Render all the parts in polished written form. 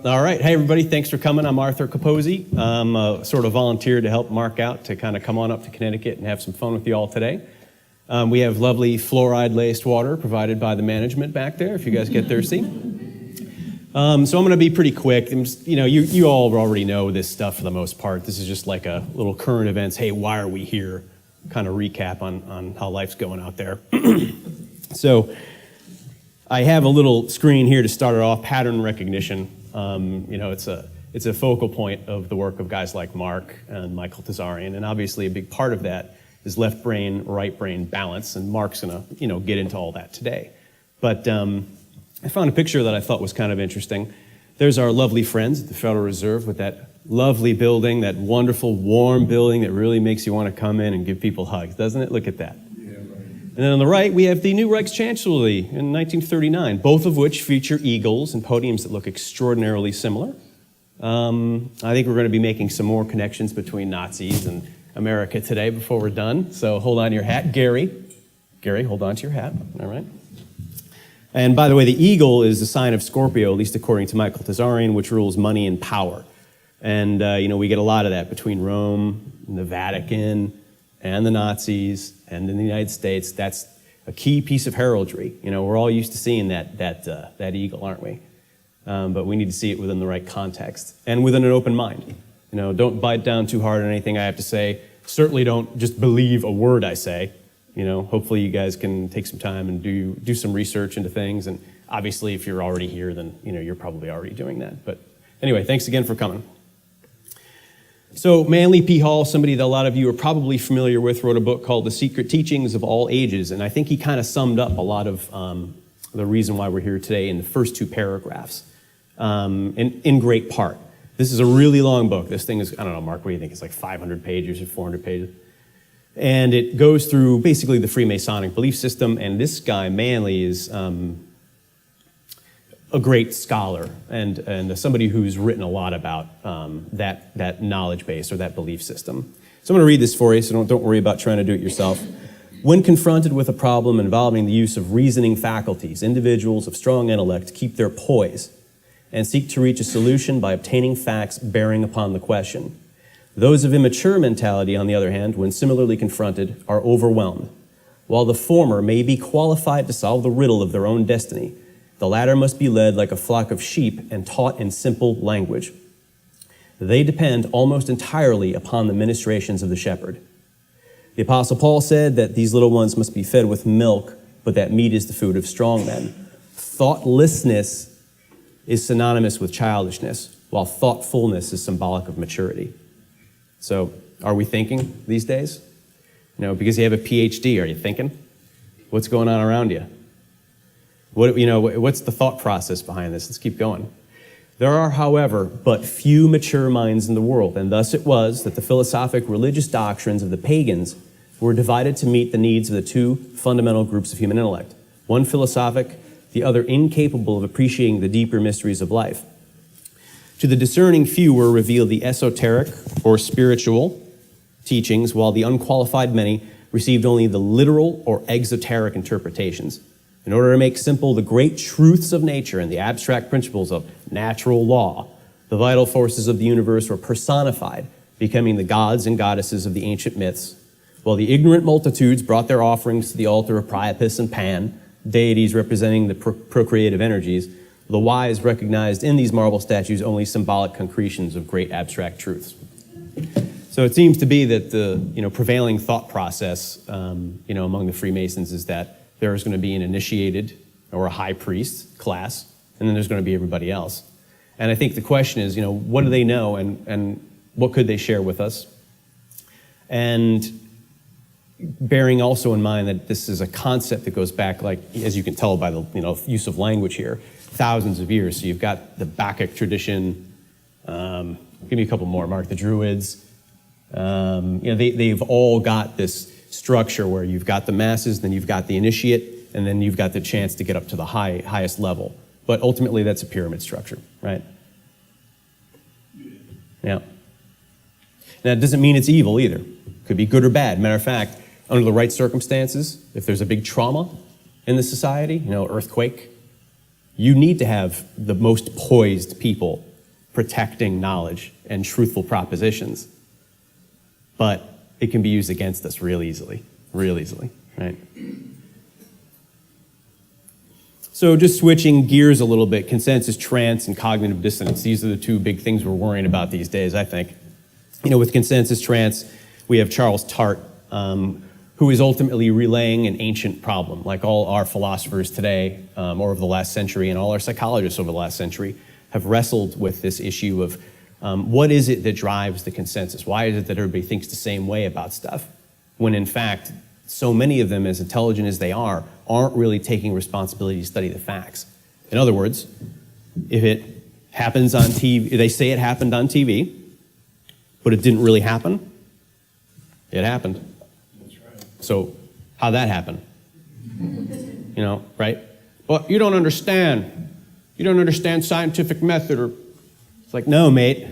All right. Hey, everybody. Thanks for coming. I'm Arthur Capozzi. I'm sort of volunteered to help Mark out to kind of come on up to Connecticut and have some fun with you all today. We have lovely fluoride-laced water provided by the management back there, if you guys get thirsty. So I'm going to be pretty quick. You all already know this stuff for the most part. This is just like a little current events, hey, why are we here, kind of recap on how life's going out there. So I have a little screen here to start it off, pattern recognition. It's a focal point of the work of guys like Mark and Michael Tazarian, and obviously a big part of that is left brain, right brain balance, and Mark's going to get into all that today. But I found a picture that I thought was kind of interesting. There's our lovely friends at the Federal Reserve with that lovely building, that wonderful warm building that really makes you want to come in and give people hugs, doesn't it? Look at that. Yeah, right. And then on the right, we have the new Reichschancellery in 1939, both of which feature eagles and podiums that look extraordinarily similar. I think we're going to be making some more connections between Nazis and America today before we're done. So hold on to your hat. Gary, hold on to your hat. All right. And by the way, the eagle is the sign of Scorpio, at least according to Michael Tazarian, which rules money and power. And, we get a lot of that between Rome and the Vatican and the Nazis and in the United States. That's a key piece of heraldry. We're all used to seeing that eagle, aren't we? But we need to see it within the right context and within an open mind. Don't bite down too hard on anything I have to say. Certainly don't just believe a word I say. Hopefully you guys can take some time and do some research into things. And obviously, if you're already here, then you're probably already doing that. But anyway, thanks again for coming. So Manly P. Hall, somebody that a lot of you are probably familiar with, wrote a book called The Secret Teachings of All Ages. And I think he kind of summed up a lot of the reason why we're here today in the first two paragraphs in great part. This is a really long book. This thing is, I don't know, Mark, what do you think? It's like 500 pages or 400 pages. And it goes through basically the Freemasonic belief system. And this guy, Manly, is a great scholar and somebody who's written a lot about that knowledge base or that belief system. So I'm going to read this for you, so don't worry about trying to do it yourself. When confronted with a problem involving the use of reasoning faculties, individuals of strong intellect keep their poise and seek to reach a solution by obtaining facts bearing upon the question. Those of immature mentality, on the other hand, when similarly confronted, are overwhelmed. While the former may be qualified to solve the riddle of their own destiny, the latter must be led like a flock of sheep and taught in simple language. They depend almost entirely upon the ministrations of the shepherd. The Apostle Paul said that these little ones must be fed with milk, but that meat is the food of strong men. Thoughtlessness is synonymous with childishness, while thoughtfulness is symbolic of maturity. So, are we thinking these days? Because you have a PhD, are you thinking? What's going on around you? What's the thought process behind this? Let's keep going. There are, however, but few mature minds in the world, and thus it was that the philosophic religious doctrines of the pagans were divided to meet the needs of the two fundamental groups of human intellect, one philosophic, the other incapable of appreciating the deeper mysteries of life. To the discerning few were revealed the esoteric or spiritual teachings, while the unqualified many received only the literal or exoteric interpretations. In order to make simple the great truths of nature and the abstract principles of natural law, the vital forces of the universe were personified, becoming the gods and goddesses of the ancient myths, while the ignorant multitudes brought their offerings to the altar of Priapus and Pan, deities representing the procreative energies. The wise recognized in these marble statues only symbolic concretions of great abstract truths. So it seems to be that the prevailing thought process among the Freemasons is that there is going to be an initiated or a high priest class, and then there's going to be everybody else. And I think the question is, what do they know and what could they share with us? And bearing also in mind that this is a concept that goes back, like, as you can tell by the use of language here, thousands of years. So you've got the Bacchic tradition. Give me a couple more, Mark. The Druids. They've all got this structure where you've got the masses, then you've got the initiate, and then you've got the chance to get up to the highest level. But ultimately, that's a pyramid structure, right? Yeah. Now, it doesn't mean it's evil either. Could be good or bad. Matter of fact, under the right circumstances, if there's a big trauma in the society, earthquake, you need to have the most poised people protecting knowledge and truthful propositions. But it can be used against us real easily, right? So just switching gears a little bit, consensus trance and cognitive dissonance. These are the two big things we're worrying about these days, I think. With consensus trance, we have Charles Tart, who is ultimately relaying an ancient problem, like all our philosophers today, or over the last century, and all our psychologists over the last century, have wrestled with this issue of what is it that drives the consensus? Why is it that everybody thinks the same way about stuff? When in fact, so many of them, as intelligent as they are, aren't really taking responsibility to study the facts. In other words, if it happens on TV, they say it happened on TV, but it didn't really happen, it happened. That's right. So how'd that happen? Right? Well, you don't understand. You don't understand scientific method. Or it's like, no, mate.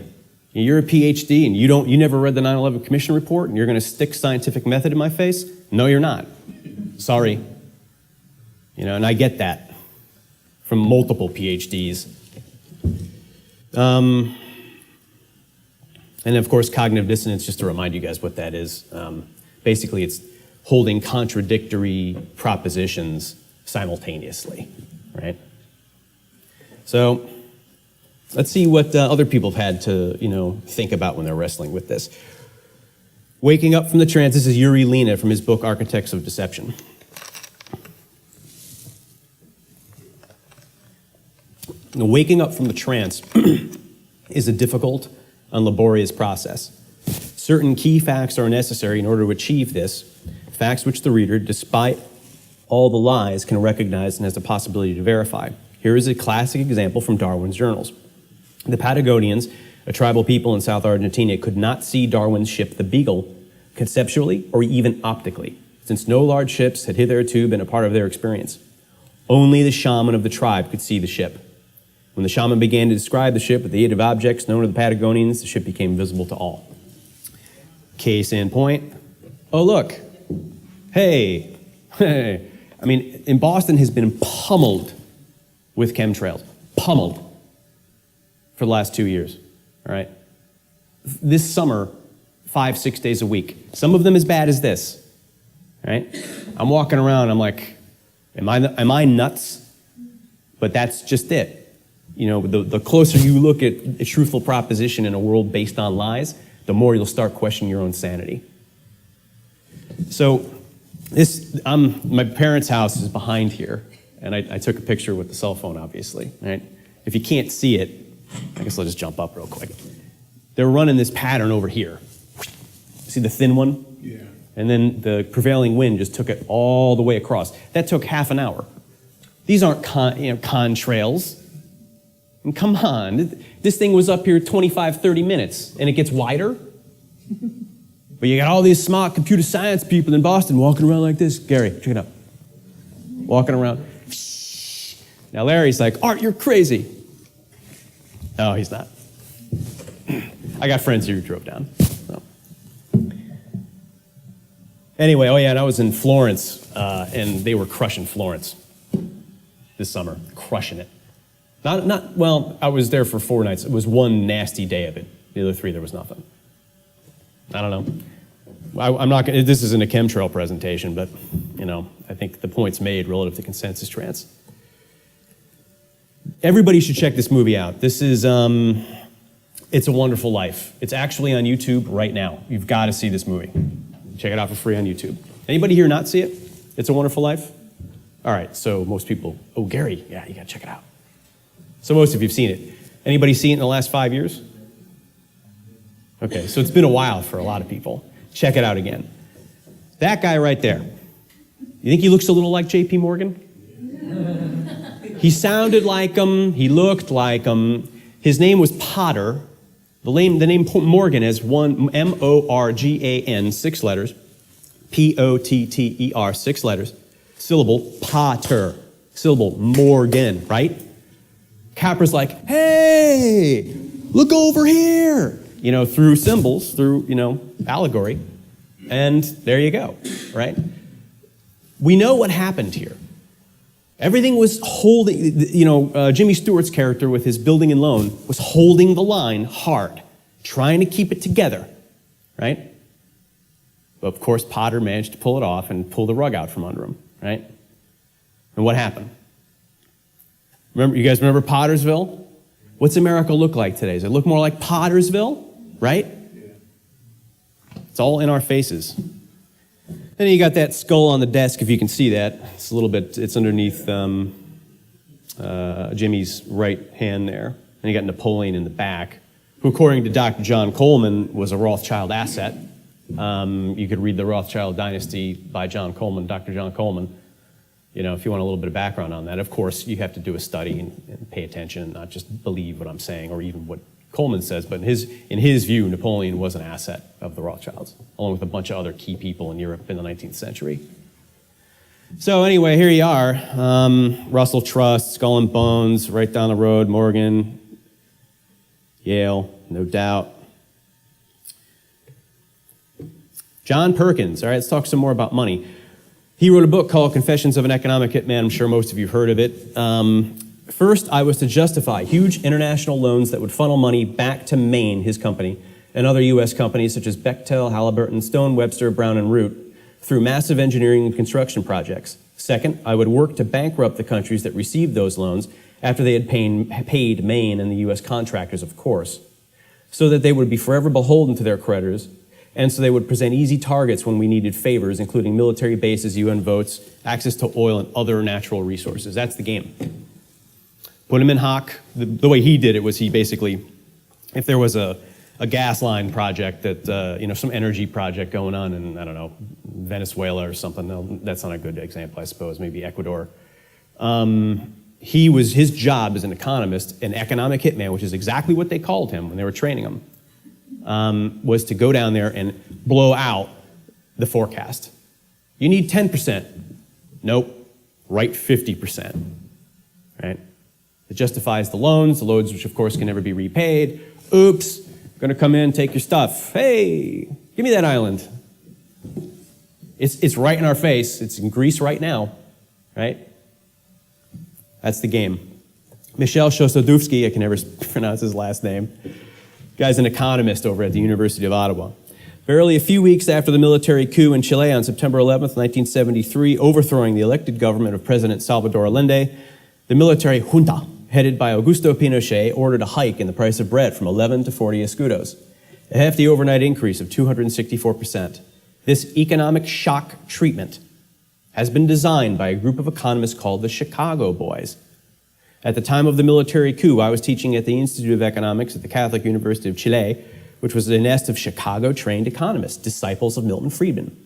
You're a PhD and you never read the 9/11 Commission report and you're going to stick scientific method in my face? No, you're not. Sorry. And I get that from multiple PhDs. And of course, cognitive dissonance, just to remind you guys what that is. Basically, it's holding contradictory propositions simultaneously, right? So let's see what other people have had to, think about when they're wrestling with this. Waking up from the trance, this is Yuri Lina from his book, Architects of Deception. Now, waking up from the trance is a difficult and laborious process. Certain key facts are necessary in order to achieve this, facts which the reader, despite all the lies, can recognize and has the possibility to verify. Here is a classic example from Darwin's journals. The Patagonians, a tribal people in South Argentina, could not see Darwin's ship, the Beagle, conceptually or even optically, since no large ships had hitherto been a part of their experience. Only the shaman of the tribe could see the ship. When the shaman began to describe the ship with the aid of objects known to the Patagonians, the ship became visible to all. Case in point, oh look, hey. I mean, in Boston has been pummeled with chemtrails, pummeled for the last 2 years, all right? This summer, 5-6 days a week. Some of them as bad as this, right? I'm walking around, I'm like, am I nuts? But that's just it. The closer you look at a truthful proposition in a world based on lies, the more you'll start questioning your own sanity. So my parents' house is behind here, and I took a picture with the cell phone, obviously, right? If you can't see it, I guess I'll just jump up real quick. They're running this pattern over here. See the thin one? Yeah. And then the prevailing wind just took it all the way across. That took half an hour. These aren't contrails. And come on, this thing was up here 25, 30 minutes, and it gets wider? But you got all these smart computer science people in Boston walking around like this. Gary, check it out. Walking around. Now Larry's like, Art, you're crazy. No, he's not. I got friends here who drove down. So. Anyway, and I was in Florence, and they were crushing Florence this summer, crushing it. I was there for 4 nights. It was one nasty day of it. The other 3, there was nothing. I don't know. I'm not gonna, this isn't a chemtrail presentation, but, I think the point's made relative to consensus trance. Everybody should check this movie out. This is, It's a Wonderful Life. It's actually on YouTube right now. You've got to see this movie. Check it out for free on YouTube. Anybody here not see it? It's a Wonderful Life? All right, so most people, Gary, yeah, you got to check it out. So most of you have seen it. Anybody seen it in the last 5 years? Okay, so it's been a while for a lot of people. Check it out again. That guy right there, you think he looks a little like J.P. Morgan? He sounded like him. He looked like him. His name was Potter. The name Morgan is Morgan, 6 letters. Potter, 6 letters. Syllable, Potter. Syllable, Morgan, right? Capra's like, hey, look over here. Through symbols, through, allegory. And there you go, right? We know what happened here. Everything was holding, Jimmy Stewart's character with his building and loan was holding the line hard, trying to keep it together, right? But of course, Potter managed to pull it off and pull the rug out from under him, right? And what happened? You guys remember Pottersville? What's America look like today? Does it look more like Pottersville, right? It's all in our faces. Then you got that skull on the desk, if you can see that. It's a little bit, it's underneath Jimmy's right hand there. And you got Napoleon in the back, who according to Dr. John Coleman was a Rothschild asset. You could read The Rothschild Dynasty by John Coleman, Dr. John Coleman. If you want a little bit of background on that. Of course, you have to do a study and pay attention and not just believe what I'm saying or even what Coleman says, but in his view, Napoleon was an asset of the Rothschilds, along with a bunch of other key people in Europe in the 19th century. So anyway, here you are. Russell Trust, Skull and Bones, right down the road, Morgan, Yale, no doubt. John Perkins, all right, let's talk some more about money. He wrote a book called Confessions of an Economic Hitman. I'm sure most of you have heard of it. First, I was to justify huge international loans that would funnel money back to Maine, his company, and other U.S. companies such as Bechtel, Halliburton, Stone, Webster, Brown, and Root, through massive engineering and construction projects. Second, I would work to bankrupt the countries that received those loans after they had paid Maine and the U.S. contractors, of course, so that they would be forever beholden to their creditors, and so they would present easy targets when we needed favors, including military bases, UN votes, access to oil, and other natural resources. That's the game. Put him in hock. The way he did it was he basically, if there was a gas line project that, some energy project going on in, I don't know, Venezuela or something, no, that's not a good example, I suppose, maybe Ecuador. His job as an economist, an economic hitman, which is exactly what they called him when they were training him, was to go down there and blow out the forecast. You need 10%. Nope, write 50%, right? It justifies the loans which of course can never be repaid. Oops, gonna come in, take your stuff. Hey, give me that island. It's right in our face. It's in Greece right now, right? That's the game. Michel Chossudovsky, I can never pronounce his last name. Guy's an economist over at the University of Ottawa. Barely a few weeks after the military coup in Chile on September 11th, 1973, overthrowing the elected government of President Salvador Allende, the military junta, headed by Augusto Pinochet, ordered a hike in the price of bread from 11 to 40 escudos, a hefty overnight increase of 264%. This economic shock treatment has been designed by a group of economists called the Chicago Boys. At the time of the military coup, I was teaching at the Institute of Economics at the Catholic University of Chile, which was a nest of Chicago-trained economists, disciples of Milton Friedman.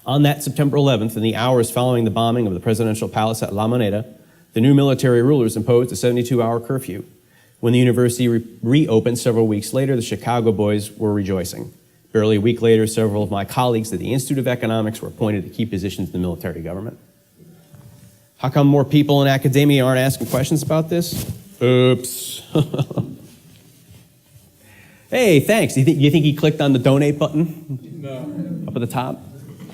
On that September 11th, in the hours following the bombing of the presidential palace at La Moneda, the new military rulers imposed a 72-hour curfew. When the university reopened several weeks later, the Chicago Boys were rejoicing. Barely a week later, several of my colleagues at the Institute of Economics were appointed to key positions in the military government. How come more people in academia aren't asking questions about this? Oops. Hey, thanks. You think he clicked on the donate button? No. Up at the top?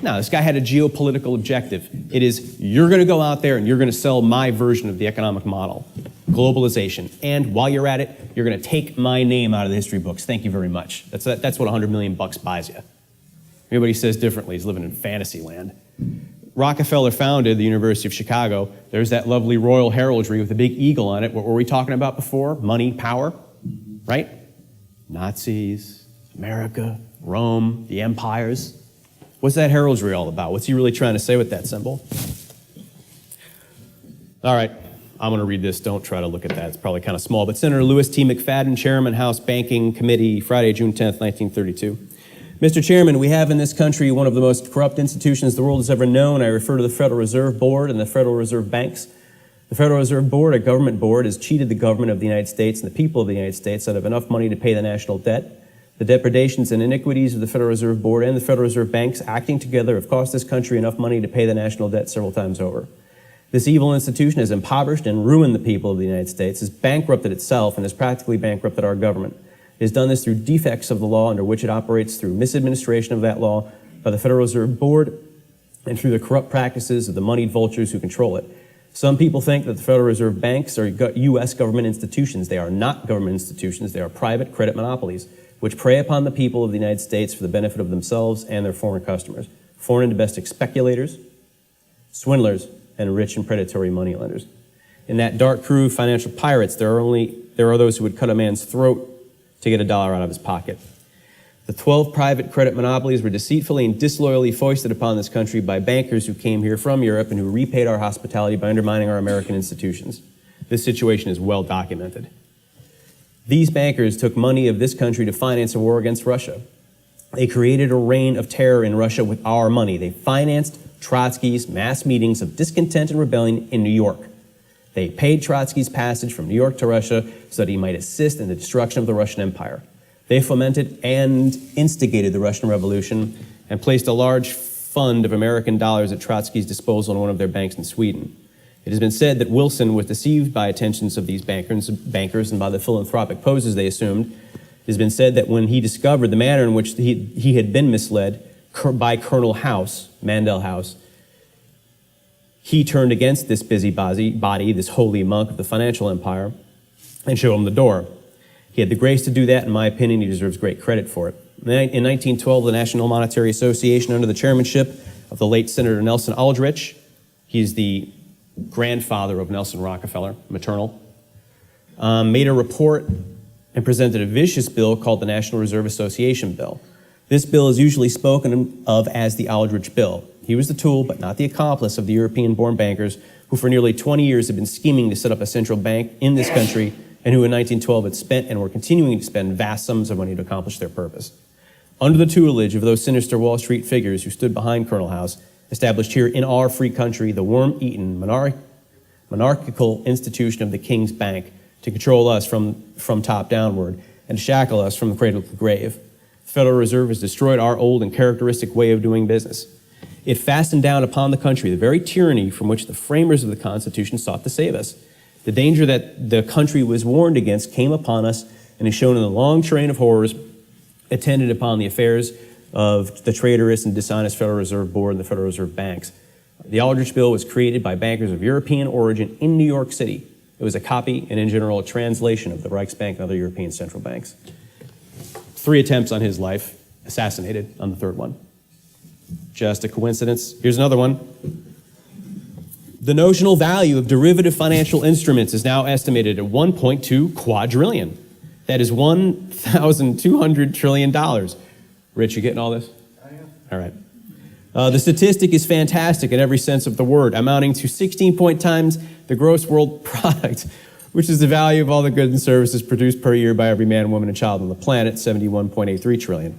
No, this guy had a geopolitical objective. It is, you're going to go out there and you're going to sell my version of the economic model, globalization. And while you're at it, you're going to take my name out of the history books. Thank you very much. That's what $100 million buys you. Everybody says differently. He's living in fantasy land. Rockefeller founded the University of Chicago. There's that lovely royal heraldry with a big eagle on it. What were we talking about before? Money, power, right? Nazis, America, Rome, the empires. What's that heraldry all about? What's he really trying to say with that symbol? All right, I'm going to read this. Don't try to look at that. It's probably kind of small. But Senator Louis T. McFadden, Chairman, House Banking Committee, Friday, June 10th, 1932. Mr. Chairman, we have in this country one of the most corrupt institutions the world has ever known. I refer to the Federal Reserve Board and the Federal Reserve Banks. The Federal Reserve Board, a government board, has cheated the government of the United States and the people of the United States out of enough money to pay the national debt. The depredations and iniquities of the Federal Reserve Board and the Federal Reserve Banks acting together have cost this country enough money to pay the national debt several times over. This evil institution has impoverished and ruined the people of the United States, has bankrupted itself, and has practically bankrupted our government. It has done this through defects of the law under which it operates, through misadministration of that law by the Federal Reserve Board, and through the corrupt practices of the moneyed vultures who control it. Some people think that the Federal Reserve banks are U.S. government institutions. They are not government institutions. They are private credit monopolies, which prey upon the people of the United States for the benefit of themselves and their foreign customers, foreign and domestic speculators, swindlers, and rich and predatory moneylenders. In that dark crew of financial pirates, there are those who would cut a man's throat to get a dollar out of his pocket. The 12 private credit monopolies were deceitfully and disloyally foisted upon this country by bankers who came here from Europe and who repaid our hospitality by undermining our American institutions. This situation is well documented. These bankers took money of this country to finance a war against Russia. They created a reign of terror in Russia with our money. They financed Trotsky's mass meetings of discontent and rebellion in New York. They paid Trotsky's passage from New York to Russia so that he might assist in the destruction of the Russian Empire. They fomented and instigated the Russian Revolution and placed a large fund of American dollars at Trotsky's disposal in one of their banks in Sweden. It has been said that Wilson was deceived by attentions of these bankers and by the philanthropic poses they assumed. It has been said that when he discovered the manner in which he had been misled by Colonel House, Mandel House, he turned against this busybody, this holy monk of the financial empire, and showed him the door. He had the grace to do that. In my opinion, he deserves great credit for it. In 1912, the National Monetary Association, under the chairmanship of the late Senator Nelson Aldrich, he's the grandfather of Nelson Rockefeller, maternal, made a report and presented a vicious bill called the National Reserve Association Bill. This bill is usually spoken of as the Aldrich Bill. He was the tool, but not the accomplice, of the European-born bankers who for nearly 20 years had been scheming to set up a central bank in this country and who in 1912 had spent and were continuing to spend vast sums of money to accomplish their purpose. Under the tutelage of those sinister Wall Street figures who stood behind Colonel House, established here in our free country the worm-eaten monarchical institution of the King's Bank to control us from top downward and shackle us from the cradle to the grave. The Federal Reserve has destroyed our old and characteristic way of doing business. It fastened down upon the country the very tyranny from which the framers of the Constitution sought to save us. The danger that the country was warned against came upon us and is shown in the long train of horrors attended upon the affairs of the traitorous and dishonest Federal Reserve Board and the Federal Reserve banks. The Aldrich Bill was created by bankers of European origin in New York City. It was a copy and, in general, a translation of the Reichsbank and other European central banks. 3 attempts on his life, assassinated on the 3rd one. Just a coincidence? Here's another one. The notional value of derivative financial instruments is now estimated at $1.2 quadrillion. That is $1,200 trillion. Rich, you getting all this? I am. All right. The statistic is fantastic in every sense of the word, amounting to 16 times the gross world product, which is the value of all the goods and services produced per year by every man, woman, and child on the planet, 71.83 trillion.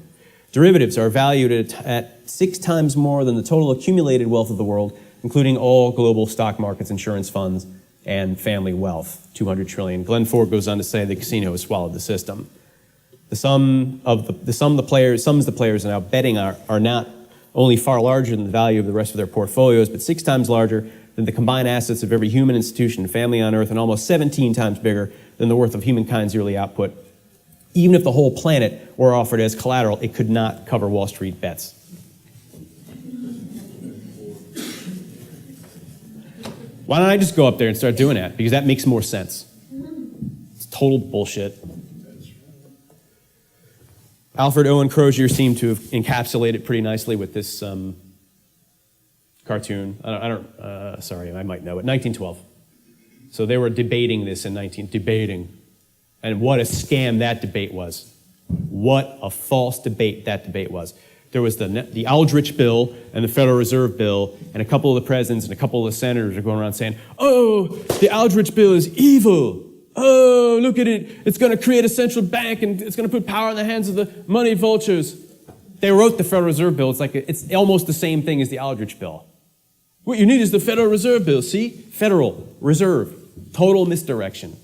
Derivatives are valued at 6 times more than the total accumulated wealth of the world, including all global stock markets, insurance funds, and family wealth, 200 trillion. Glenn Ford goes on to say the casino has swallowed the system. The sums the players are now betting are not only far larger than the value of the rest of their portfolios, but 6 times larger than the combined assets of every human institution and family on Earth, and almost 17 times bigger than the worth of humankind's yearly output. Even if the whole planet were offered as collateral, it could not cover Wall Street bets. Why don't I just go up there and start doing that? Because that makes more sense. It's total bullshit. Alfred Owen Crozier seemed to have encapsulated it pretty nicely with this cartoon. Sorry, I might know it. 1912. So they were debating this in debating. And what a scam that debate was. What a false debate that debate was. There was the Aldrich Bill and the Federal Reserve Bill, and a couple of the presidents and a couple of the senators are going around saying, oh, the Aldrich Bill is evil. Oh, look at it. It's going to create a central bank, and it's going to put power in the hands of the money vultures. They wrote the Federal Reserve Bill. It's almost the same thing as the Aldrich Bill. What you need is the Federal Reserve Bill. See? Federal, Reserve, total misdirection.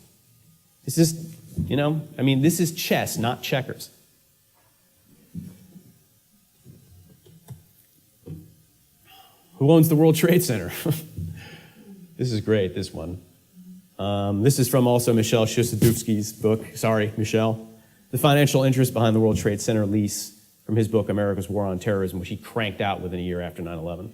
It's just, this is chess, not checkers. Who owns the World Trade Center? This is great, this one. This is from also Michel Chossudovsky's book. Sorry, Michel. The financial interest behind the World Trade Center lease, from his book, America's War on Terrorism, which he cranked out within a year after 9/11.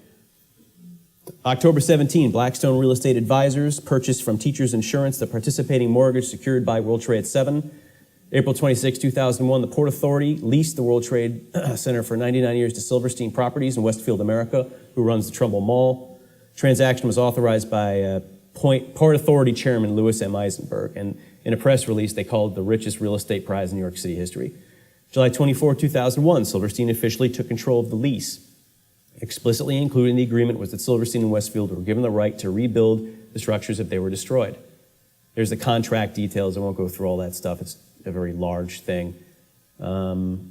October 17, Blackstone Real Estate Advisors purchased from Teachers Insurance the participating mortgage secured by World Trade 7. April 26, 2001, the Port Authority leased the World Trade Center for 99 years to Silverstein Properties in Westfield, America, who runs the Trumbull Mall. Transaction was authorized by Port Authority Chairman Louis M. Eisenberg, and in a press release, they called it the richest real estate prize in New York City history. July 24, 2001, Silverstein officially took control of the lease. Explicitly included in the agreement was that Silverstein and Westfield were given the right to rebuild the structures if they were destroyed. There's the contract details. I won't go through all that stuff. It's a very large thing. The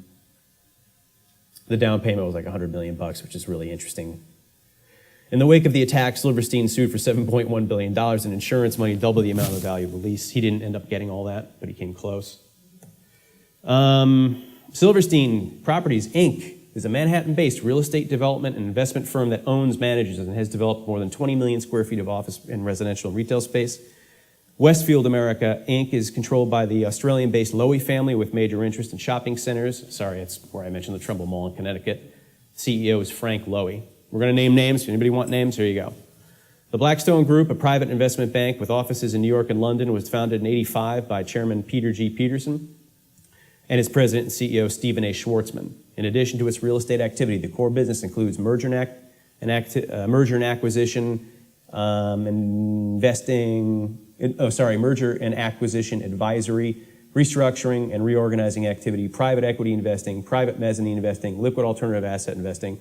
down payment was like $100 million, which is really interesting. In the wake of the attack, Silverstein sued for $7.1 billion in insurance money, double the amount of the value of the lease. He didn't end up getting all that, but he came close. Silverstein Properties, Inc. is a Manhattan-based real estate development and investment firm that owns, manages, and has developed more than 20 million square feet of office and residential and retail space. Westfield America, Inc. is controlled by the Australian-based Lowy family with major interest in shopping centers. Sorry, it's where I mentioned the Trumbull Mall in Connecticut. CEO is Frank Lowy. We're going to name names. If anybody want names, here you go. The Blackstone Group, a private investment bank with offices in New York and London, was founded in '85 by Chairman Peter G. Peterson and its president and CEO, Stephen A. Schwartzman. In addition to its real estate activity, the core business includes merger and acquisition, merger and acquisition advisory, restructuring and reorganizing activity, private equity investing, private mezzanine investing, liquid alternative asset investing.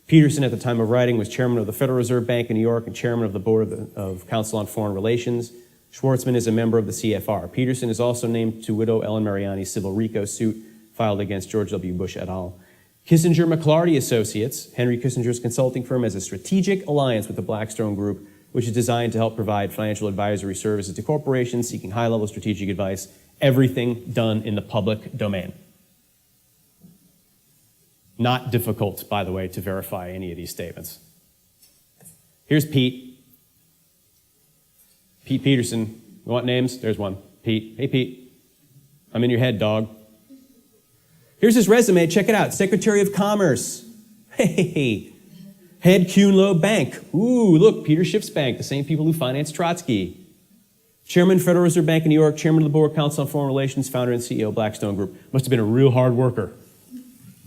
Peterson, at the time of writing, was chairman of the Federal Reserve Bank in New York and chairman of the board of Council on Foreign Relations. Schwartzman is a member of the CFR. Peterson is also named to widow Ellen Mariani's civil RICO suit filed against George W. Bush et al. Kissinger McClarty Associates, Henry Kissinger's consulting firm, has a strategic alliance with the Blackstone Group, which is designed to help provide financial advisory services to corporations seeking high-level strategic advice, everything done in the public domain. Not difficult, by the way, to verify any of these statements. Here's Pete. Pete Peterson. You want names? There's one. Pete. Hey, Pete. I'm in your head, dog. Here's his resume. Check it out. Secretary of Commerce. Hey. Head Kuhn Loeb Bank. Ooh, look, Peter Schiff's bank, the same people who financed Trotsky. Chairman, Federal Reserve Bank in New York, chairman of the board, Council on Foreign Relations, founder and CEO, Blackstone Group. Must have been a real hard worker.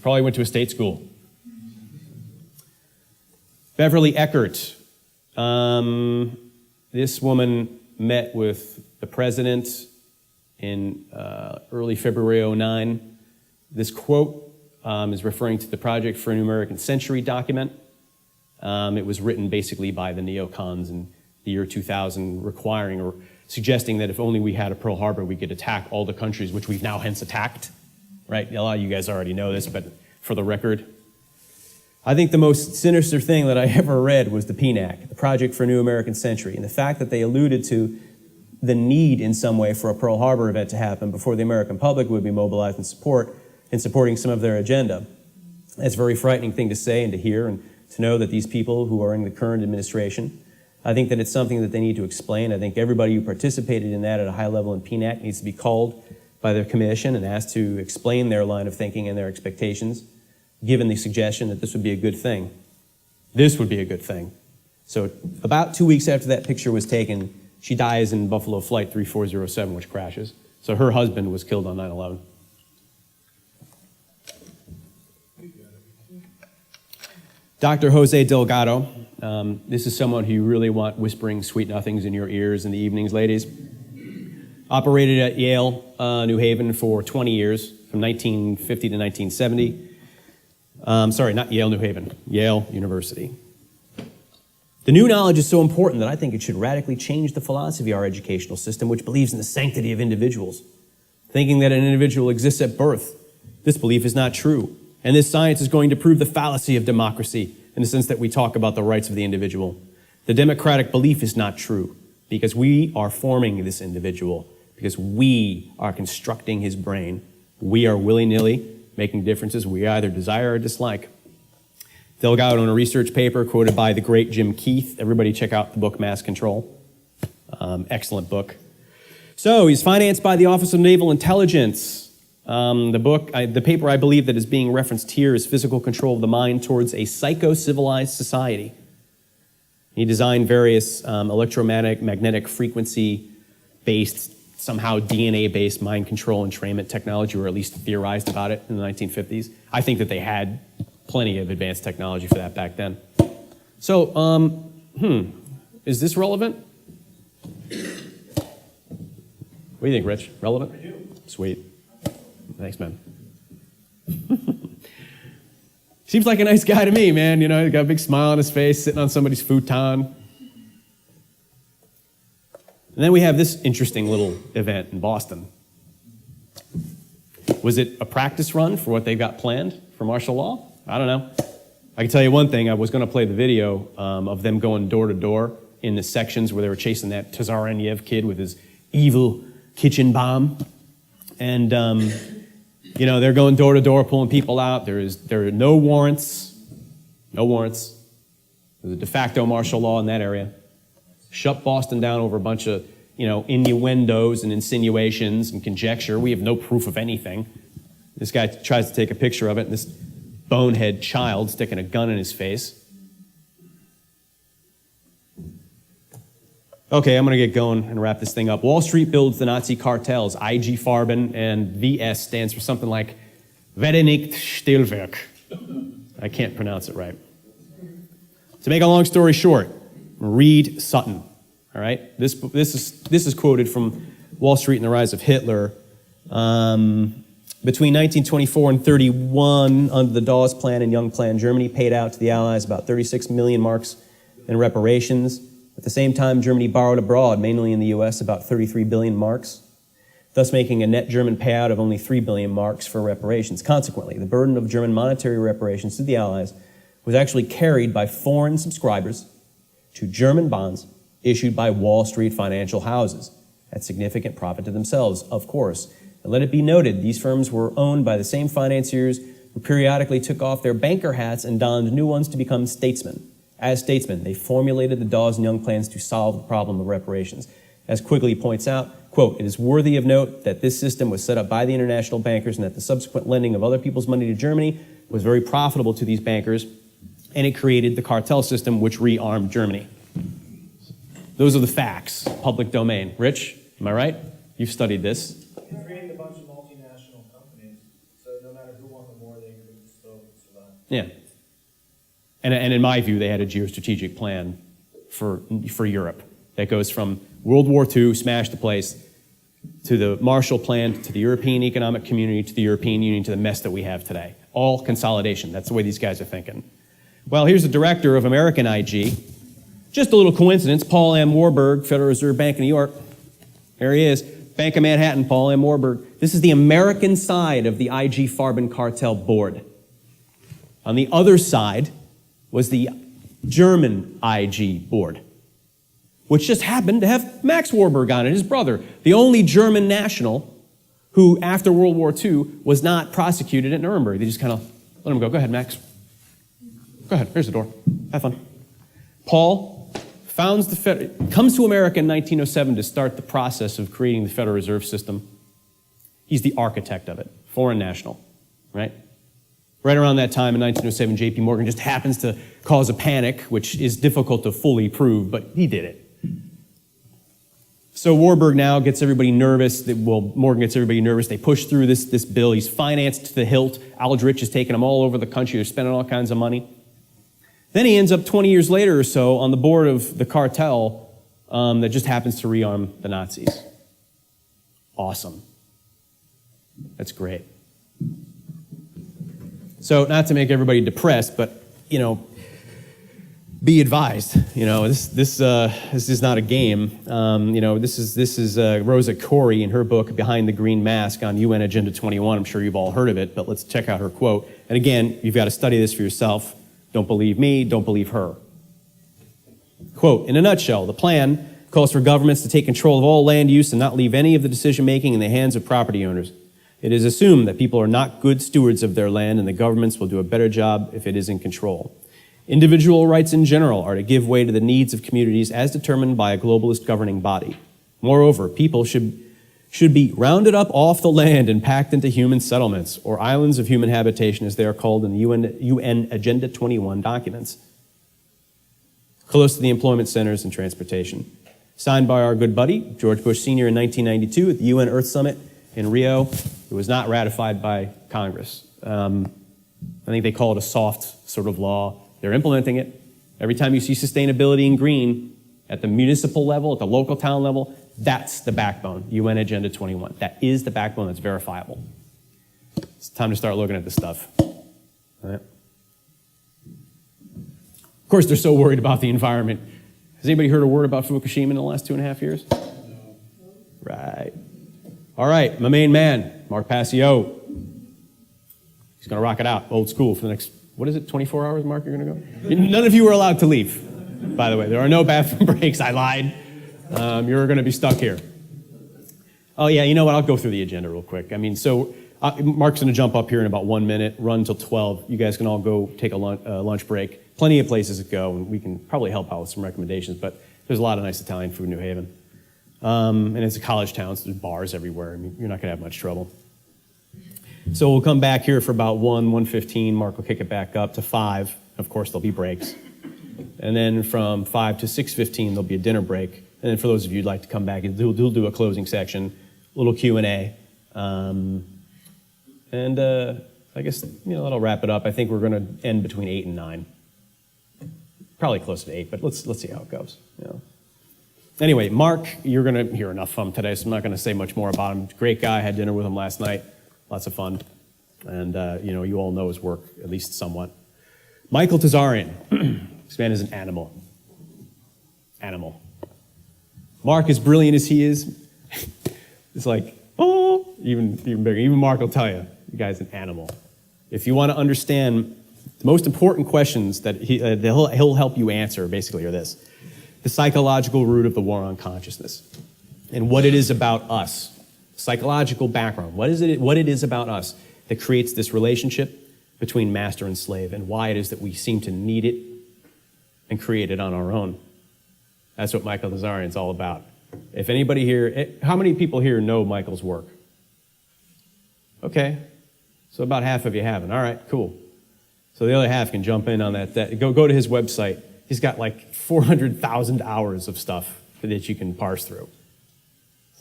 Probably went to a state school. Beverly Eckert. This woman met with the president in early February '09. This quote is referring to the Project for a New American Century document. It was written basically by the neocons in the year 2000, requiring or suggesting that if only we had a Pearl Harbor, we could attack all the countries which we've now hence attacked. Right? A lot of you guys already know this, but for the record, I think the most sinister thing that I ever read was the PNAC, the Project for a New American Century, and the fact that they alluded to the need in some way for a Pearl Harbor event to happen before the American public would be mobilized in supporting some of their agenda. That's a very frightening thing to say and to hear, and to know that these people who are in the current administration, I think that it's something that they need to explain. I think everybody who participated in that at a high level in PNAC needs to be called by their commission and asked to explain their line of thinking and their expectations, given the suggestion that this would be a good thing. This would be a good thing. So about 2 weeks after that picture was taken, she dies in Buffalo Flight 3407, which crashes. So her husband was killed on 9/11. Dr. Jose Delgado. This is someone who you really want whispering sweet nothings in your ears in the evenings, ladies. Operated at Yale, New Haven for 20 years, from 1950 to 1970. Sorry, not Yale, New Haven, Yale University. The new knowledge is so important that I think it should radically change the philosophy of our educational system, which believes in the sanctity of individuals. Thinking that an individual exists at birth, this belief is not true. And this science is going to prove the fallacy of democracy in the sense that we talk about the rights of the individual. The democratic belief is not true because we are forming this individual, because we are constructing his brain. We are willy-nilly making differences we either desire or dislike. Delgado, in a research paper quoted by the great Jim Keith. Everybody check out the book Mass Control. Excellent book. So he's financed by the Office of Naval Intelligence. The paper I believe that is being referenced here is Physical Control of the Mind Towards a Psycho-Civilized Society. He designed various electromagnetic frequency-based, somehow DNA-based mind control entrainment technology, or at least theorized about it in the 1950s. I think that they had plenty of advanced technology for that back then. So, is this relevant? What do you think, Rich? Relevant? I do. Sweet. Thanks, man. Seems like a nice guy to me, man. You know, he's got a big smile on his face, sitting on somebody's futon. And then we have this interesting little event in Boston. Was it a practice run for what they've got planned for martial law? I don't know. I can tell you one thing. I was going to play the video of them going door to door in the sections where they were chasing that Tazareniev kid with his evil kitchen bomb. And, you know, they're going door to door, pulling people out. There are no warrants. No warrants. There's a de facto martial law in that area. Shut Boston down over a bunch of, you know, innuendos and insinuations and conjecture. We have no proof of anything. This guy tries to take a picture of it, and this bonehead child sticking a gun in his face. Okay, I'm going to get going and wrap this thing up. Wall Street builds the Nazi cartels. IG Farben, and VS stands for something like Vereinigt Stellwerk. I can't pronounce it right. To make a long story short, read Sutton. All right, this is quoted from Wall Street and the Rise of Hitler. Between 1924 and 31, under the Dawes Plan and Young Plan, Germany paid out to the Allies about 36 million marks in reparations. At the same time, Germany borrowed abroad, mainly in the U.S., about 33 billion marks, thus making a net German payout of only 3 billion marks for reparations. Consequently, the burden of German monetary reparations to the Allies was actually carried by foreign subscribers to German bonds issued by Wall Street financial houses at significant profit to themselves, of course. And let it be noted, these firms were owned by the same financiers who periodically took off their banker hats and donned new ones to become statesmen. As statesmen, they formulated the Dawes and Young plans to solve the problem of reparations. As Quigley points out, quote, "It is worthy of note that this system was set up by the international bankers and that the subsequent lending of other people's money to Germany was very profitable to these bankers, and it created the cartel system which rearmed Germany." Those are the facts, public domain. Rich, am I right? You've studied this. They created a bunch of multinational companies, so no matter who won the war, they could still survive. Yeah. And in my view, they had a geostrategic plan for Europe that goes from World War II, smash the place, to the Marshall Plan, to the European Economic Community, to the European Union, to the mess that we have today. All consolidation. That's the way these guys are thinking. Well, here's the director of American IG. Just a little coincidence, Paul M. Warburg, Federal Reserve Bank of New York. There he is. Bank of Manhattan, Paul M. Warburg. This is the American side of the IG Farben cartel board. On the other side was the German IG board, which just happened to have Max Warburg on it, his brother, the only German national who, after World War II, was not prosecuted at Nuremberg. They just kind of let him go. Go ahead, Max. Go ahead. Here's the door. Have fun. Paul comes to America in 1907 to start the process of creating the Federal Reserve System. He's the architect of it, foreign national, right? Right around that time in 1907, J.P. Morgan just happens to cause a panic, which is difficult to fully prove, but he did it. So Warburg now gets everybody nervous. Morgan gets everybody nervous. They push through this bill. He's financed to the hilt. Aldrich is taking them all over the country. They're spending all kinds of money. Then he ends up 20 years later or so on the board of the cartel that just happens to rearm the Nazis. Awesome. That's great. So not to make everybody depressed, but, you know, be advised. You know, this is not a game. You know, this is Rosa Corey in her book Behind the Green Mask on UN Agenda 21. I'm sure you've all heard of it, but let's check out her quote. And again, you've got to study this for yourself. Don't believe me, don't believe her. Quote, "In a nutshell, the plan calls for governments to take control of all land use and not leave any of the decision-making in the hands of property owners. It is assumed that people are not good stewards of their land and the governments will do a better job if it is in control. Individual rights in general are to give way to the needs of communities as determined by a globalist governing body. Moreover, people should be rounded up off the land and packed into human settlements, or islands of human habitation as they are called in the UN Agenda 21 documents." close to the employment centers and transportation. Signed by our good buddy, George Bush Sr. in 1992 at the UN Earth Summit in Rio. It was not ratified by Congress. I think they call it a soft sort of law. They're implementing it. Every time you see sustainability in green at the municipal level, at the local town level, that's the backbone, UN Agenda 21. That is the backbone that's verifiable. It's time to start looking at this stuff. All right. Of course, they're so worried about the environment. Has anybody heard a word about Fukushima in the last 2.5 years? No. Right. All right, my main man, Mark Passio. He's going to rock it out, old school, for the next, 24 hours, Mark, you're going to go? None of you are allowed to leave, by the way. There are no bathroom breaks. I lied. You're going to be stuck here. Oh, yeah, you know what? I'll go through the agenda real quick. Mark's going to jump up here in about 1 minute, run till 12. You guys can all go take a lunch break. Plenty of places to go, and we can probably help out with some recommendations, but there's a lot of nice Italian food in New Haven. And it's a college town, so there's bars everywhere. You're not going to have much trouble. So we'll come back here for about 1:15. Mark will kick it back up to 5. Of course, there'll be breaks. And then from 5 to 6:15, there'll be a dinner break. And then for those of you who'd like to come back, we'll do a closing section, a little Q&A. I guess, that'll wrap it up. I think we're going to end between 8 and 9. Probably close to 8, but let's see how it goes. Anyway, Mark, you're going to hear enough from him today, so I'm not going to say much more about him. Great guy. Had dinner with him last night. Lots of fun. And, you all know his work, at least somewhat. Michael Tazarian. This man is an animal. Animal. Mark, as brilliant as he is, it's like, oh, even bigger. Even Mark will tell you, the guy's an animal. If you want to understand the most important questions that he'll help you answer, basically, are this. The psychological root of the war on consciousness and what it is about us. Psychological background. What it is about us that creates this relationship between master and slave, and why it is that we seem to need it and create it on our own. That's what Michael Tazarian's all about. If anybody here, how many people here know Michael's work? Okay, so about half of you haven't. All right, cool. So the other half can jump in on that. Go to his website. He's got like 400,000 hours of stuff that you can parse through.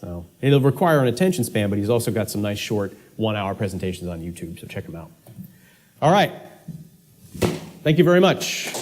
So it'll require an attention span, but he's also got some nice short 1-hour presentations on YouTube, so check him out. All right. Thank you very much.